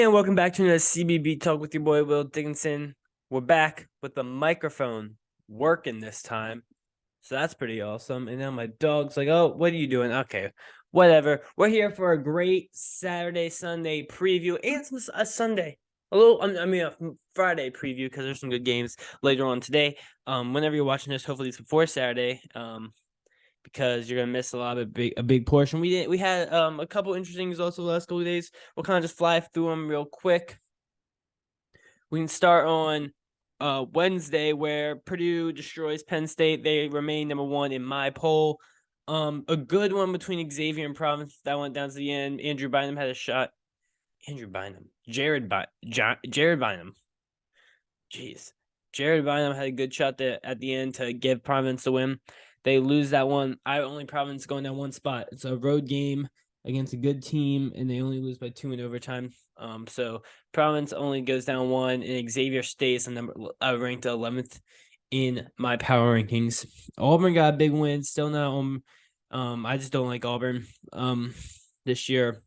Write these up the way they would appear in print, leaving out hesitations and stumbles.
And welcome back to another CBB Talk with your boy, Will Dickinson. We're back with the microphone working this time. So that's pretty awesome. And now my dog's like, oh, what are you doing? Okay, whatever. We're here for a great Saturday, Sunday preview. And it's a Sunday. A Friday preview because there's some good games later on today. Whenever you're watching this, hopefully it's before Saturday. Because you're gonna miss a big portion. We had a couple interesting results the last couple of days. We'll kind of just fly through them real quick. We can start on Wednesday, where Purdue destroys Penn State. They remain number one in my poll. A good one between Xavier and Providence that went down to the end. Andrew Bynum had a shot. Jared Bynum. Jeez. Jared Bynum had a good shot at the end to give Providence the win. They lose that one. Only Providence going down one spot. It's a road game against a good team, and they only lose by 2 in overtime. So Providence only goes down one, and Xavier stays ranked 11th in my power rankings. Auburn got a big win. Still not on. I just don't like Auburn. This year,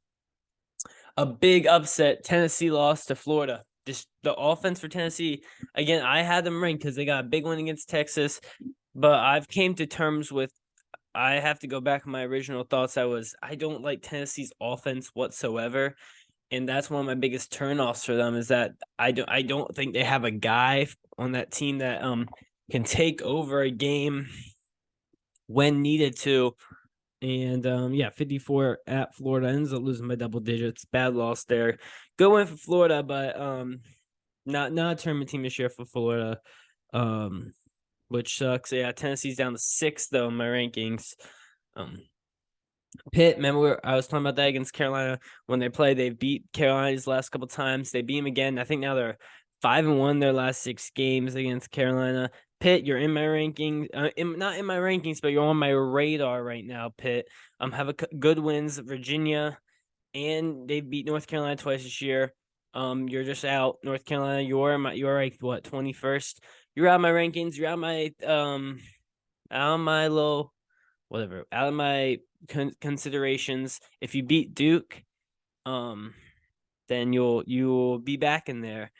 a big upset. Tennessee lost to Florida. Just the offense for Tennessee. Again, I had them ranked because they got a big win against Texas. But I've came to terms with I have to go back to my original thoughts. I don't like Tennessee's offense whatsoever. And that's one of my biggest turnoffs for them is that I don't think they have a guy on that team that can take over a game when needed to. And 54 at Florida, ends up losing by double digits. Bad loss there. Good win for Florida, but not a tournament team this year for Florida. Which sucks. Yeah, Tennessee's down to 6th though in my rankings. Pitt, remember I was talking about that against Carolina when they played. They beat Carolina these last couple times. They beat them again. I think now they're 5-1 their last 6 games against Carolina. Pitt, you're in my rankings. Not in my rankings, but you're on my radar right now. Pitt, have good wins. Virginia, and they beat North Carolina twice this year. You're just out. North Carolina, you're ranked 21st. You're out of my rankings. You're out of my little whatever. Out of my considerations. If you beat Duke, then you'll be back in there,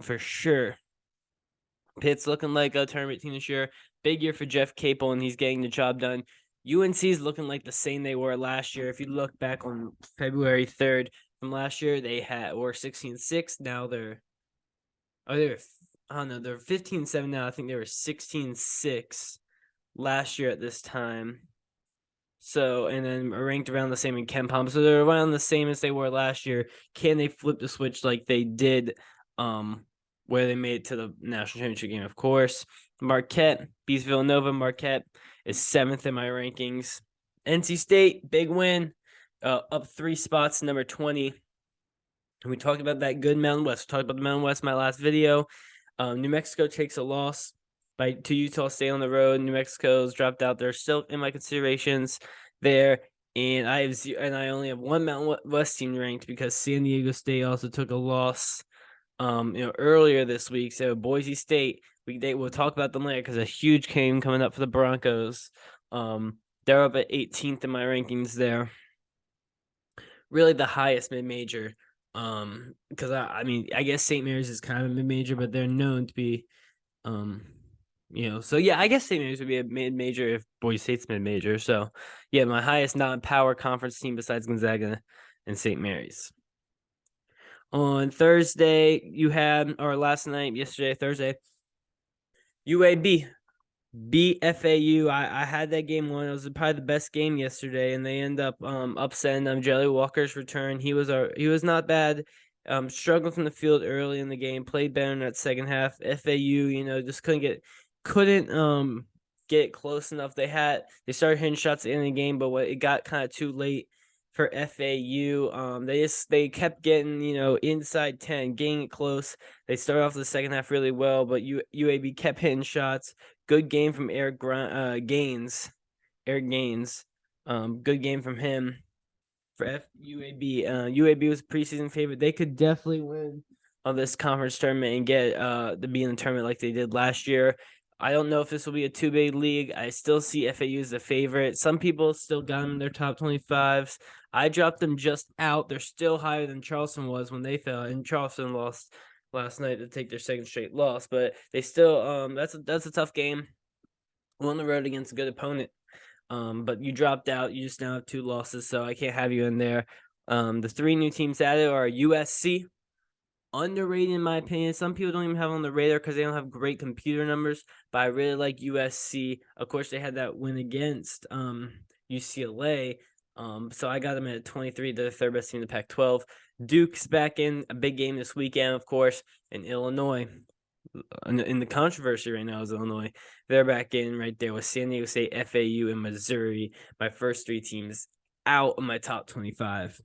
for sure. Pitt's looking like a tournament team this year. Big year for Jeff Capel, and he's getting the job done. UNC is looking like the same they were last year. If you look back on February 3rd from last year, were 16-6. Now they're 15-7 now. I think they were 16-6 last year at this time. So, and then ranked around the same in KenPom. So they're around the same as they were last year. Can they flip the switch like they did where they made it to the national championship game? Of course. Marquette beats Villanova. Marquette is 7th in my rankings. NC State, big win. Up 3 spots, number 20. And we talked about that good Mountain West. We talked about the Mountain West in my last video. New Mexico takes a loss to Utah State on the road. New Mexico's dropped out. They're still in my considerations there. And I only have one Mountain West team ranked because San Diego State also took a loss earlier this week. So Boise State, we'll talk about them later because a huge game coming up for the Broncos. They're up at 18th in my rankings there. Really the highest mid-major. Because I guess St. Mary's is kind of a mid-major, but they're known to be, so yeah, I guess St. Mary's would be a mid-major if Boise State's mid-major. So yeah, my highest non-power conference team besides Gonzaga and St. Mary's. On Thursday, Thursday, UAB beat FAU. I had that game won. It was probably the best game yesterday, and they end up upsetting Jelly Walker's return. He was not bad. Struggled from the field early in the game, played better in that second half. FAU, just couldn't get close enough. They started hitting shots at the end of the game, but it got kind of too late for FAU. They kept getting, inside 10, getting it close. They started off the second half really well, but UAB kept hitting shots. Good game from Eric Gaines. Good game from him for UAB. UAB was a preseason favorite. They could definitely win on this conference tournament and get to be in the tournament like they did last year. I don't know if this will be a two-big league. I still see FAU as a favorite. Some people still got them in their top 25s. I dropped them just out. They're still higher than Charleston was when they fell, and Charleston lost last night to take their second straight loss. But they still that's a tough game. On the road against a good opponent. But you dropped out. You just now have 2 losses, so I can't have you in there. The 3 new teams added are USC. Underrated in my opinion. Some people don't even have on the radar because they don't have great computer numbers, but I really like USC. Of course, they had that win against UCLA. So I got them at 23. They're the third best team in the Pac-12. Duke's back in a big game this weekend, of course, in Illinois. In the controversy right now is Illinois. They're back in right there with San Diego State, FAU, and Missouri. My first 3 teams out of my top 25.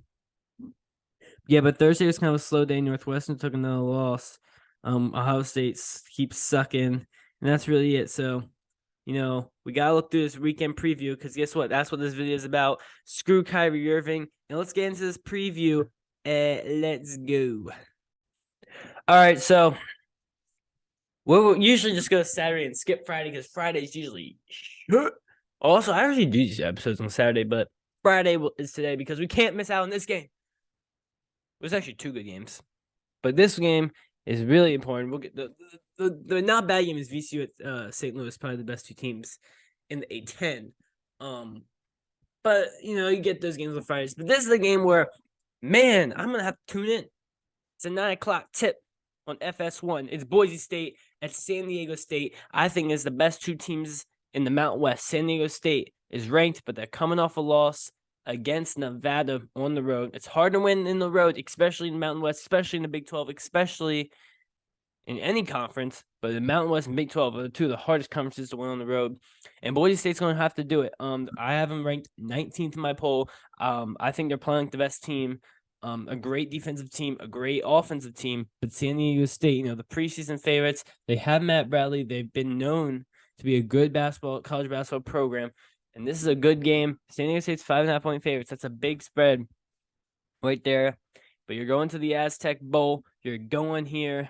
Yeah, but Thursday was kind of a slow day. Northwestern took another loss. Ohio State keeps sucking, and that's really it. So, we got to look through this weekend preview because guess what? That's what this video is about. Screw Kyrie Irving. And let's get into this preview. Let's go. All right, so we'll usually just go Saturday and skip Friday because Friday's usually short. Also, I usually do these episodes on Saturday, but Friday is today because we can't miss out on this game. It was actually 2 good games, but this game is really important. We'll get the not bad game is VCU at St. Louis, probably the best 2 teams in the A10. But you get those games on Fridays. But this is the game where, man, I'm gonna have to tune in. It's a 9:00 tip on FS1. It's Boise State at San Diego State. I think it's the best 2 teams in the Mountain West. San Diego State is ranked, but they're coming off a loss against Nevada on the road. It's hard to win in the road, especially in the Mountain West, especially in the Big 12, especially in any conference. But the Mountain West and Big 12 are 2 of the hardest conferences to win on the road. And Boise State's going to have to do it. I have them ranked 19th in my poll. I think they're playing like the best team. A great defensive team, a great offensive team. But San Diego State, the preseason favorites, they have Matt Bradley. They've been known to be a good college basketball program. And this is a good game. San Diego State's 5.5 point favorites. That's a big spread right there. But you're going to the Aztec Bowl. You're going here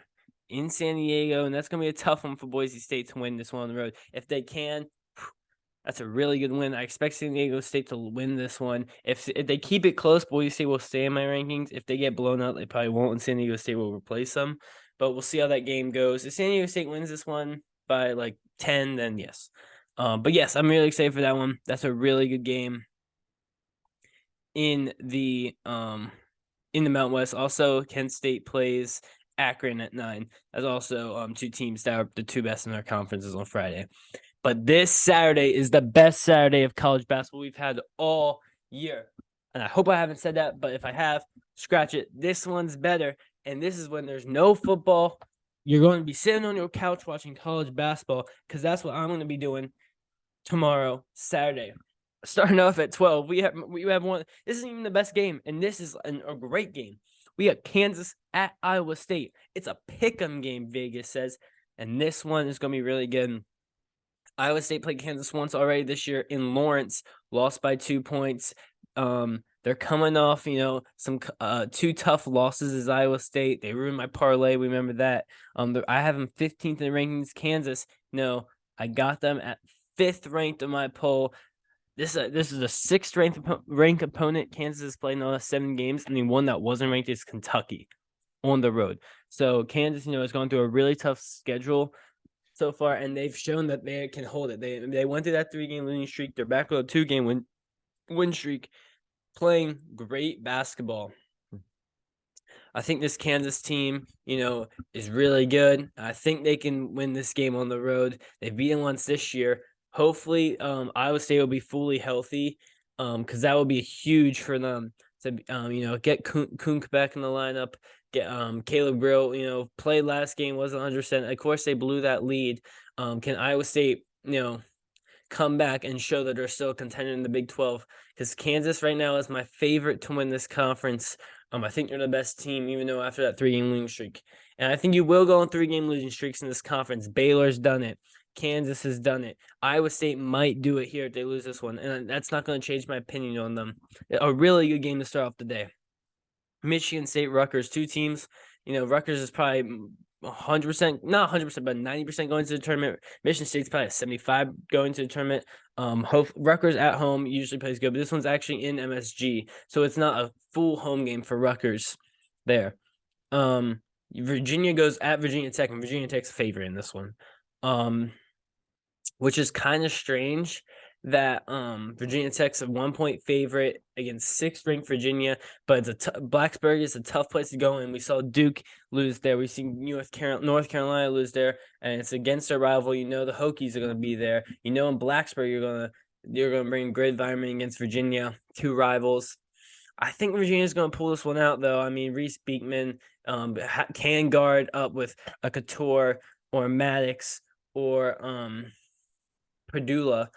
in San Diego, and that's going to be a tough one for Boise State to win this one on the road. If they can, that's a really good win. I expect San Diego State to win this one. If they keep it close, Boise State will stay in my rankings. If they get blown out, they probably won't, and San Diego State will replace them. But we'll see how that game goes. If San Diego State wins this one by like 10, then yes. But yes, I'm really excited for that one. That's a really good game in the Mountain West. Also, Kent State plays Akron at 9. That's also 2 teams that are the 2 best in their conferences on Friday. But this Saturday is the best Saturday of college basketball we've had all year. And I hope I haven't said that, but if I have, scratch it. This one's better. And this is when there's no football. You're going to be sitting on your couch watching college basketball because that's what I'm going to be doing tomorrow, Saturday. Starting off at 12. We have one. This isn't even the best game, and this is a great game. We got Kansas at Iowa State. It's a pick'em game, Vegas says, and this one is going to be really good. Iowa State played Kansas once already this year in Lawrence, lost by 2 points. They're coming off, some 2 tough losses as Iowa State. They ruined my parlay. Remember that. I have them 15th in the rankings. Kansas, I got them at 5th ranked in my poll. This is a 6th ranked opponent. Kansas is playing all 7 games, and the one that wasn't ranked is Kentucky on the road. So Kansas, has gone through a really tough schedule so far, and they've shown that they can hold it. They went through that 3-game losing streak. They're back with a 2-game win streak, playing great basketball. I think this Kansas team, is really good. I think they can win this game on the road. They've beaten once this year. Hopefully, Iowa State will be fully healthy, because that will be huge for them to, get Kunk back in the lineup. Get Caleb Grill, played last game, wasn't 100%. Of course, they blew that lead. Can Iowa State, come back and show that they're still a contender in the Big 12? Because Kansas right now is my favorite to win this conference. I think they're the best team, even though after that 3-game losing streak. And I think you will go on 3-game losing streaks in this conference. Baylor's done it. Kansas has done it. Iowa State might do it here if they lose this one. And that's not going to change my opinion on them. A really good game to start off the day. Michigan State, Rutgers, 2 teams. Rutgers is probably 100%, not 100%, but 90% going to the tournament. Michigan State's probably a 75 going to the tournament. Rutgers at home usually plays good, but this one's actually in MSG, so it's not a full home game for Rutgers there. Virginia goes at Virginia Tech, and Virginia Tech's a favorite in this one. Which is kind of strange that Virginia Tech's a 1-point favorite against 6th-ranked Virginia, but it's Blacksburg is a tough place to go in. We saw Duke lose there. We've seen North Carolina lose there, and it's against their rival. You know the Hokies are going to be there. You know in Blacksburg you're gonna bring a great environment against Virginia, 2 rivals. I think Virginia's going to pull this one out, though. I mean, Reese Beekman can guard up with a Couture or Maddox or Padula.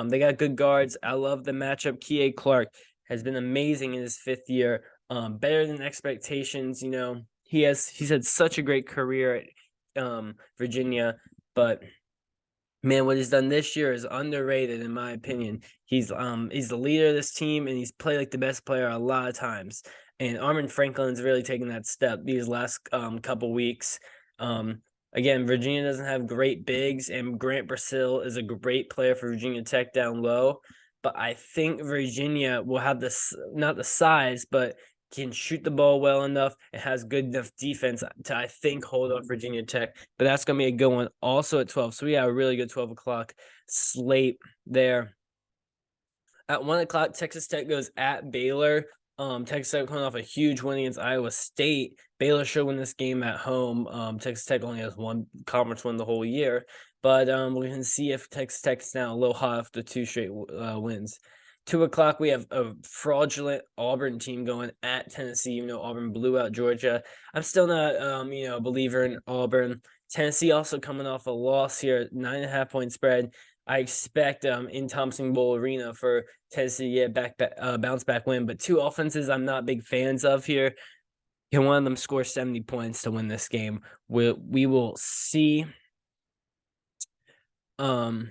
They got good guards. I love the matchup. Kie Clark has been amazing in his 5th year. Better than expectations. You know, he's had such a great career at Virginia, but man, what he's done this year is underrated in my opinion. He's the leader of this team, and he's played like the best player a lot of times. And Armin Franklin's really taken that step these last couple weeks. Again, Virginia doesn't have great bigs, and Grant Brasil is a great player for Virginia Tech down low. But I think Virginia will have not the size, but can shoot the ball well enough and has good enough defense to, I think, hold up Virginia Tech. But that's going to be a good one also at 12. So we have a really good 12 o'clock slate there. At 1 o'clock, Texas Tech goes at Baylor. Texas Tech coming off a huge win against Iowa State. Baylor should win this game at home. Texas Tech only has 1 conference win the whole year. But we can see if Texas Tech is now a little hot after 2 straight wins. 2 o'clock, we have a fraudulent Auburn team going at Tennessee. You know, Auburn blew out Georgia. I'm still not, a believer in Auburn. Tennessee also coming off a loss here, 9.5-point spread. I expect in Thompson Bowl Arena for Tennessee to get bounce back win. But 2 offenses I'm not big fans of here. Can one of them score 70 points to win this game? We will see. Let's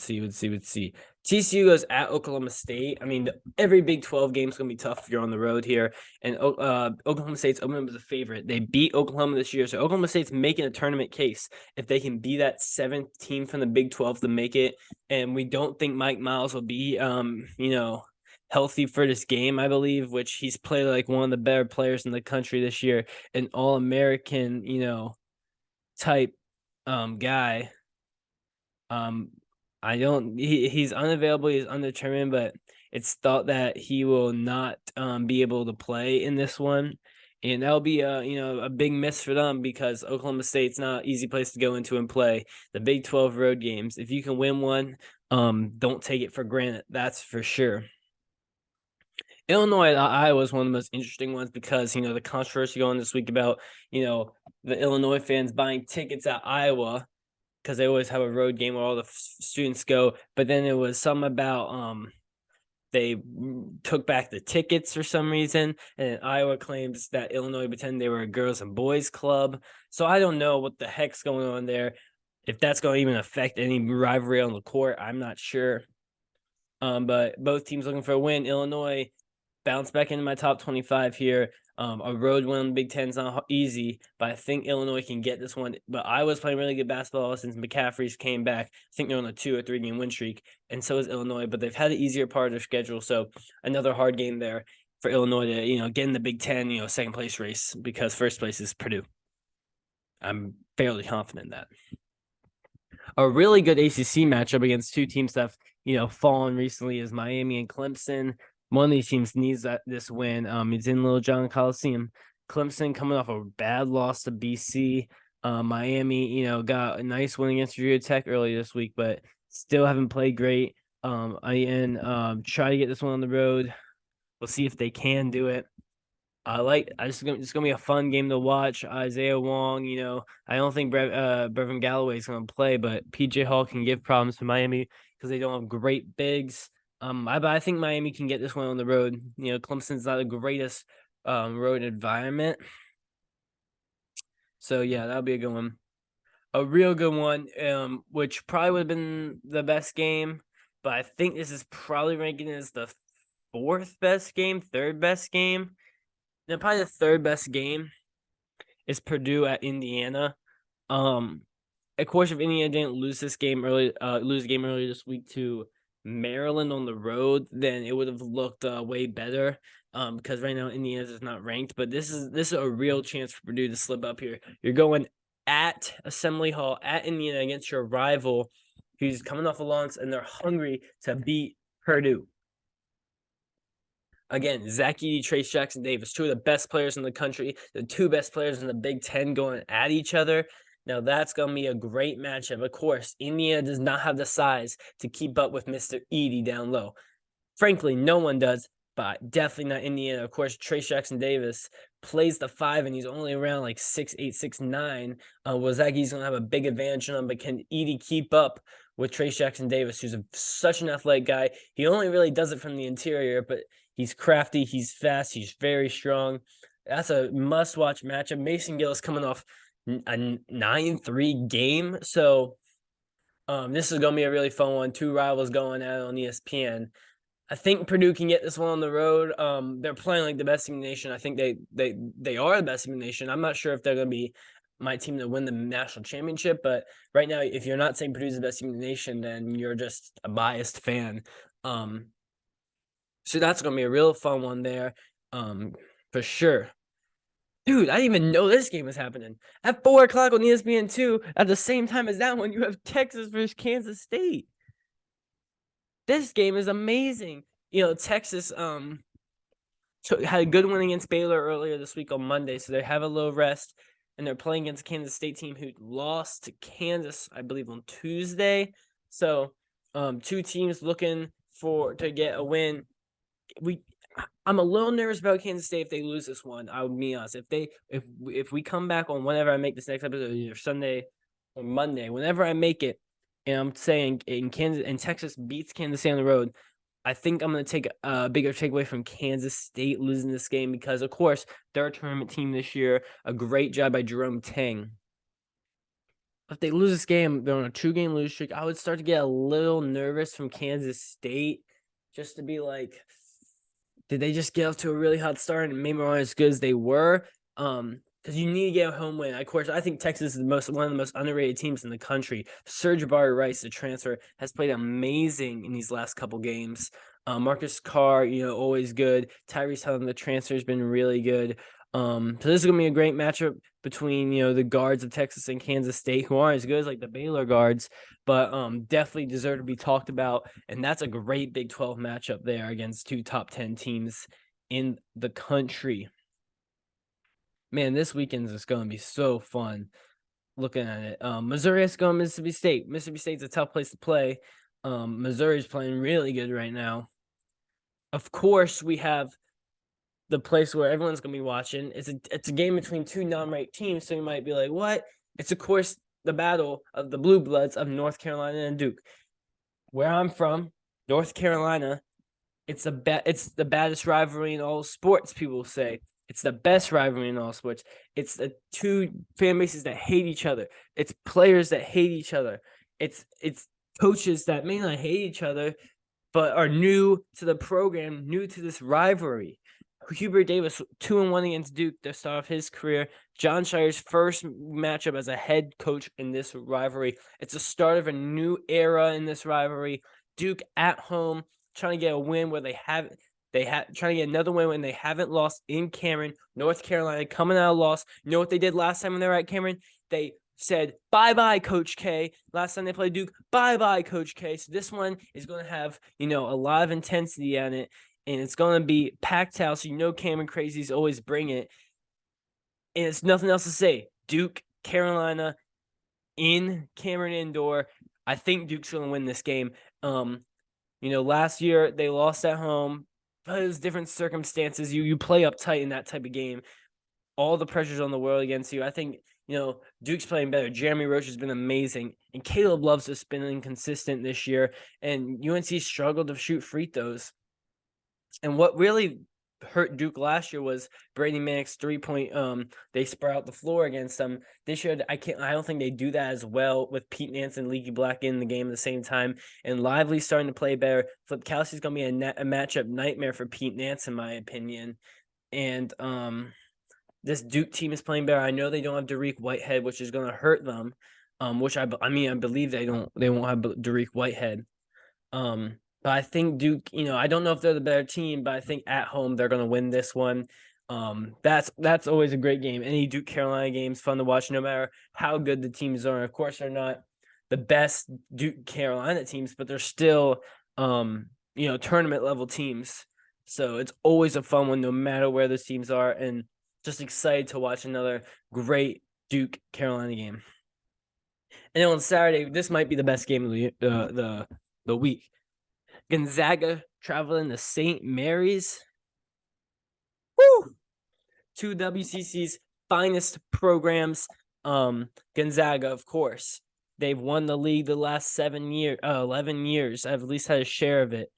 see. TCU goes at Oklahoma State. I mean, every Big 12 game is going to be tough if you're on the road here. And Oklahoma State's opening as a favorite. They beat Oklahoma this year. So Oklahoma State's making a tournament case if they can be that 7th team from the Big 12 to make it. And we don't think Mike Miles will be, healthy for this game, I believe, which he's played like one of the better players in the country this year. An All-American, type guy. He's unavailable, he's undetermined, but it's thought that he will not be able to play in this one. And that'll be a big miss for them because Oklahoma State's not an easy place to go into and play the Big 12 road games. If you can win one, don't take it for granted. That's for sure. Illinois at Iowa is one of the most interesting ones because, the controversy going this week about, the Illinois fans buying tickets at Iowa because they always have a road game where all the students go. But then it was something about they took back the tickets for some reason, and Iowa claims that Illinois pretended they were a girls and boys club. So I don't know what the heck's going on there. If that's going to even affect any rivalry on the court, I'm not sure. But both teams looking for a win. Illinois bounce back into my top 25 here. A road win in the Big Ten is not easy, but I think Illinois can get this one. But Iowa's playing really good basketball since McCaffrey's came back. I think they're on a 2 or 3 game win streak, and so is Illinois. But they've had an easier part of their schedule, so another hard game there for Illinois to get in the Big Ten, 2nd place race because 1st place is Purdue. I'm fairly confident in that. A really good ACC matchup against 2 teams that have fallen recently is Miami and Clemson. One of these teams needs this win. It's in Little John Coliseum. Clemson coming off a bad loss to BC. Miami, got a nice win against Virginia Tech earlier this week, but still haven't played great. Try to get this one on the road. We'll see if they can do it. It's gonna be a fun game to watch. Isaiah Wong, I don't think Brevin Galloway is gonna play, but PJ Hall can give problems to Miami because they don't have great bigs. I think Miami can get this one on the road. Clemson's not the greatest road environment. So yeah, that'll be a good one. A real good one, which probably would have been the best game, but I think this is probably ranking as the 4th best game, 3rd best game. Then probably the 3rd best game is Purdue at Indiana. Of course, if Indiana didn't lose the game earlier this week to Maryland on the road, then it would have looked way better. Because right now Indiana is not ranked, but this is a real chance for Purdue to slip up here. You're going at Assembly Hall at Indiana against your rival, who's coming off a loss, and they're hungry to beat Purdue. Again, Zach Edey, Trace Jackson Davis, two of the best players in the country, the two best players in the Big Ten going at each other. Now, that's going to be a great matchup. Of course, Indiana does not have the size to keep up with Mr. Edey down low. Frankly, no one does, but definitely not Indiana. Of course, Trace Jackson Davis plays the 5, and he's only around like 6'8", 6'9". Well, Zach Edey's going to have a big advantage on him, but can Edey keep up with Trace Jackson Davis, who's such an athletic guy? He only really does it from the interior, but he's crafty, he's fast, he's very strong. That's a must-watch matchup. Mason Gill is coming off a 9-3 game, so this is going to be a really fun one. Two rivals going at it on ESPN. I think Purdue can get this one on the road. They're playing like the best team in the nation. I think they are the best team in the nation. I'm not sure if they're going to be my team to win the national championship, but right now, if you're not saying Purdue's the best team in the nation, then you're just a biased fan. So that's going to be a real fun one there, for sure. Dude, I didn't even know this game was happening. At 4 o'clock on ESPN2, at the same time as that one, you have Texas versus Kansas State. This game is amazing. You know, Texas had a good win against Baylor earlier this week on Monday, so they have a little rest, and they're playing against a Kansas State team who lost to Kansas, I believe, on Tuesday. So, two teams looking to get a win. I'm a little nervous about Kansas State if they lose this one. I would be honest. If we come back on whenever I make this next episode, either Sunday or Monday, whenever I make it, and I'm saying Texas beats Kansas State on the road, I think I'm going to take a bigger takeaway from Kansas State losing this game because, of course, they're a tournament team this year. A great job by Jerome Tang. If they lose this game, they're on a 2-game lose streak. I would start to get a little nervous from Kansas State, just to be like, did they just get off to a really hot start and maybe aren't as good as they were? Because you need to get a home win. Of course, I think Texas is one of the most underrated teams in the country. Serge Ibaka-Rice, the transfer, has played amazing in these last couple games. Marcus Carr, always good. Tyrese Hudson, the transfer, has been really good. So this is going to be a great matchup between, the guards of Texas and Kansas State, who aren't as good as like the Baylor guards, but definitely deserve to be talked about. And that's a great Big 12 matchup there against two top 10 teams in the country. Man, this weekend is going to be so fun looking at it. Missouri has to go to Mississippi State. Mississippi State's a tough place to play. Missouri's playing really good right now. Of course, we have the place where everyone's going to be watching. It's a game between two non-ranked teams, so you might be like, what? It's, of course, the battle of the Blue Bloods of North Carolina and Duke. Where I'm from, North Carolina, it's the baddest rivalry in all sports, people say. It's the best rivalry in all sports. It's the two fan bases that hate each other. It's players that hate each other. It's coaches that may not hate each other, but are new to the program, new to this rivalry. Hubert Davis, 2-1 against Duke to start off his career. John Shire's first matchup as a head coach in this rivalry. It's the start of a new era in this rivalry. Duke at home, trying to get a win where trying to get another win when they haven't lost in Cameron. North Carolina coming out of loss. You know what they did last time when they were at Cameron? They said, bye-bye, Coach K. Last time they played Duke, bye-bye, Coach K. So this one is going to have, a lot of intensity on it. And it's going to be packed house. Cameron Crazies always bring it. And it's nothing else to say. Duke, Carolina, in Cameron Indoor. I think Duke's going to win this game. Last year they lost at home. But it was different circumstances. You play uptight in that type of game. All the pressure's on the world against you. I think, Duke's playing better. Jeremy Roach has been amazing. And Caleb Love's just been inconsistent this year. And UNC struggled to shoot free throws. And what really hurt Duke last year was Brady Manick's 3-point. They spread out the floor against them. This year, I don't think they do that as well with Pete Nance and Leaky Black in the game at the same time. And Lively's starting to play better. Flip Kelsey's going to be a matchup nightmare for Pete Nance, in my opinion. And this Duke team is playing better. I know they don't have Dariq Whitehead, which is going to hurt them. Which I believe they won't have Dariq Whitehead. But I think Duke, I don't know if they're the better team, but I think at home they're going to win this one. That's always a great game. Any Duke Carolina game is fun to watch, no matter how good the teams are. Of course, they're not the best Duke Carolina teams, but they're still, tournament level teams. So it's always a fun one, no matter where those teams are, and just excited to watch another great Duke Carolina game. And then on Saturday, this might be the best game of the week. Gonzaga traveling to St. Mary's. Woo! Two WCC's finest programs. Gonzaga, of course. They've won the league the last 11 years. I've at least had a share of it.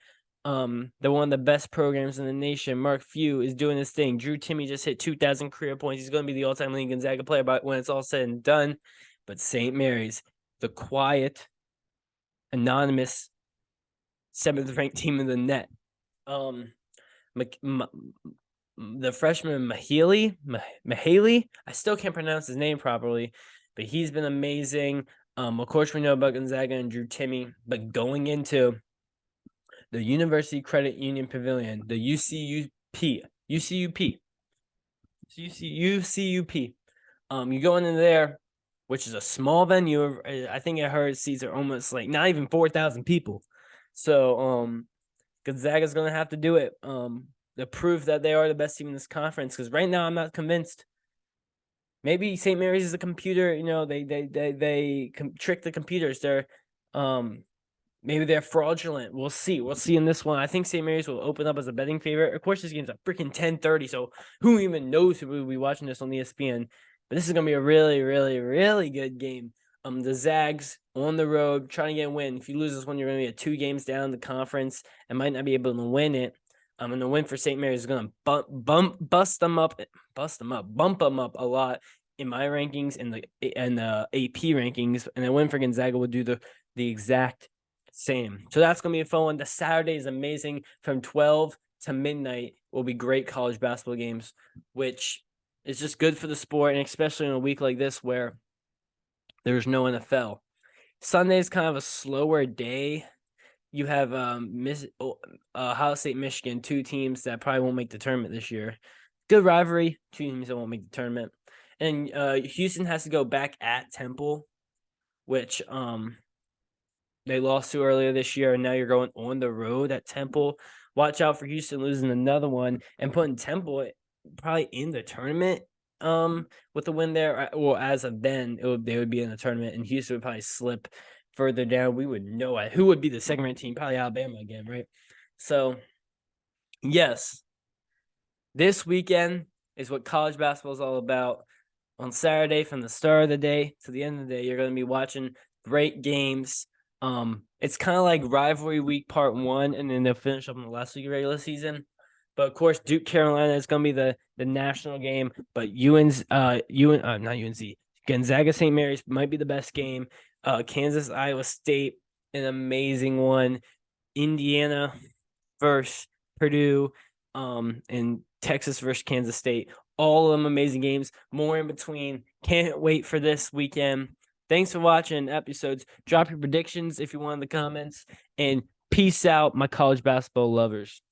They're one of the best programs in the nation. Mark Few is doing his thing. Drew Timme just hit 2,000 career points. He's going to be the all-time leading Gonzaga player when it's all said and done. But St. Mary's, the quiet, anonymous 7th-ranked team in the net. The freshman Mahaley, I still can't pronounce his name properly, but he's been amazing. Of course, we know about Gonzaga and Drew Timme, but going into the University Credit Union Pavilion, the UCUP. You go in there, which is a small venue. I think I heard seats are almost like not even 4,000 people. So Gonzaga's going to have to do it to prove that they are the best team in this conference, because right now I'm not convinced. Maybe St. Mary's is a computer, they trick the computers. They're maybe they're fraudulent. We'll see in this one. I think St. Mary's will open up as a betting favorite. Of course, this game's a freaking 10:30, so who even knows who will be watching this on ESPN. But this is going to be a really, really, really good game. The Zags on the road trying to get a win. If you lose this one, you're going to be at 2 games down the conference and might not be able to win it. And the win for St. Mary's is going to bump them up a lot in my rankings and the AP rankings. And the win for Gonzaga will do the exact same. So that's going to be a fun one. The Saturday is amazing. From 12 to midnight will be great college basketball games, which is just good for the sport, and especially in a week like this where there's no NFL. Sunday is kind of a slower day. You have Ohio State, Michigan, 2 teams that probably won't make the tournament this year. Good rivalry, 2 teams that won't make the tournament. And Houston has to go back at Temple, which they lost to earlier this year, and now you're going on the road at Temple. Watch out for Houston losing another one and putting Temple probably in the tournament with the win there. Well, as of then, they would be in the tournament, and Houston would probably slip further down. We would know who would be the second-ranked team, probably Alabama again, right? So, yes, this weekend is what college basketball is all about. On Saturday, from the start of the day to the end of the day, you're going to be watching great games. It's kind of like rivalry week part 1, and then they'll finish up in the last week of regular season. But of course, Duke Carolina is going to be the national game. But Gonzaga-Saint Mary's might be the best game. Kansas Iowa State, an amazing one. Indiana versus Purdue, and Texas versus Kansas State. All of them amazing games. More in between. Can't wait for this weekend. Thanks for watching episodes. Drop your predictions if you want in the comments. And peace out, my college basketball lovers.